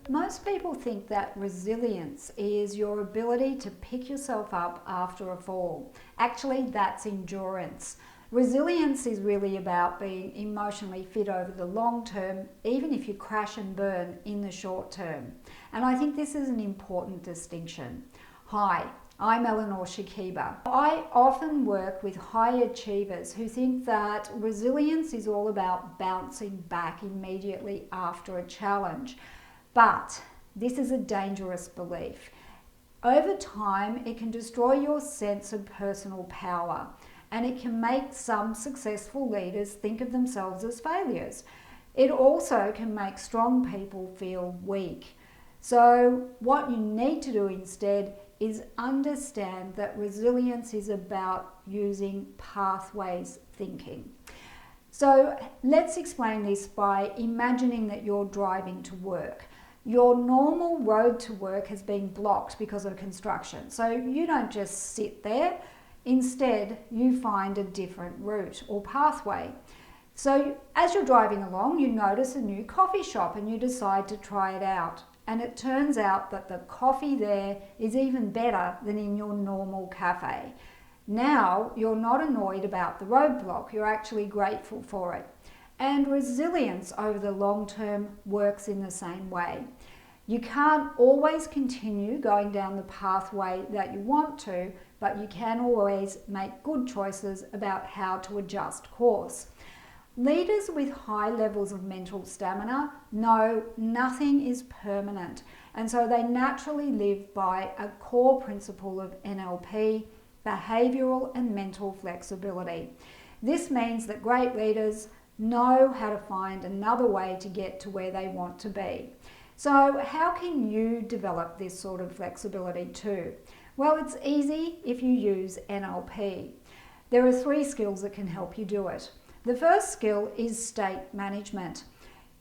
Most people think that resilience is your ability to pick yourself up after a fall. Actually, that's endurance. Resilience is really about being emotionally fit over the long term, even if you crash and burn in the short term. And I think this is an important distinction. Hi, I'm Eleanor Shakiba. I often work with high achievers who think that resilience is all about bouncing back immediately after a challenge. But this is a dangerous belief. Over time, it can destroy your sense of personal power, and it can make some successful leaders think of themselves as failures. It also can make strong people feel weak. So what you need to do instead is understand that resilience is about using pathways thinking. So let's explain this by imagining that you're driving to work. Your normal road to work has been blocked because of construction. So you don't just sit there. Instead, you find a different route or pathway. So as you're driving along, you notice a new coffee shop and you decide to try it out. And it turns out that the coffee there is even better than in your normal cafe. Now you're not annoyed about the roadblock, you're actually grateful for it. And resilience over the long term works in the same way. You can't always continue going down the pathway that you want to, but you can always make good choices about how to adjust course. Leaders with high levels of mental stamina know nothing is permanent, and so they naturally live by a core principle of NLP, behavioural and mental flexibility. This means that great leaders know how to find another way to get to where they want to be. So how can you develop this sort of flexibility too? Well, it's easy if you use NLP. There are 3 skills that can help you do it. The first skill is state management.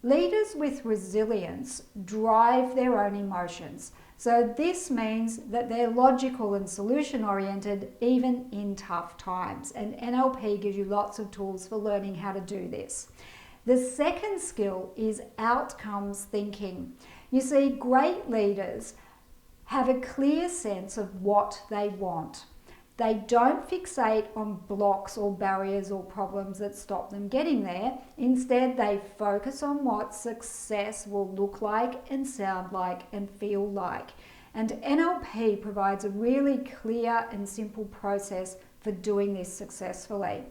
Leaders with resilience drive their own emotions. So this means that they're logical and solution oriented even in tough times. And NLP gives you lots of tools for learning how to do this. The second skill is outcomes thinking. You see, great leaders have a clear sense of what they want. They don't fixate on blocks or barriers or problems that stop them getting there. Instead, they focus on what success will look like and sound like and feel like. And NLP provides a really clear and simple process for doing this successfully.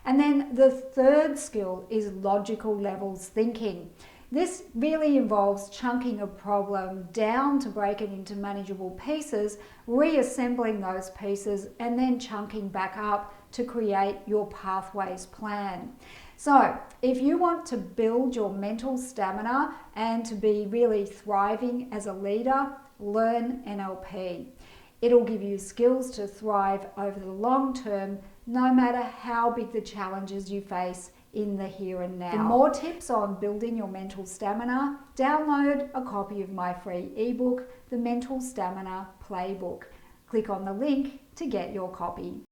And then the third skill is logical levels thinking. This really involves chunking a problem down to break it into manageable pieces, reassembling those pieces, and then chunking back up to create your pathways plan. So if you want to build your mental stamina and to be really thriving as a leader, learn NLP. It'll give you skills to thrive over the long term, no matter how big the challenges you face in the here and now. For more tips on building your mental stamina, download a copy of my free ebook, The Mental Stamina Playbook. Click on the link to get your copy.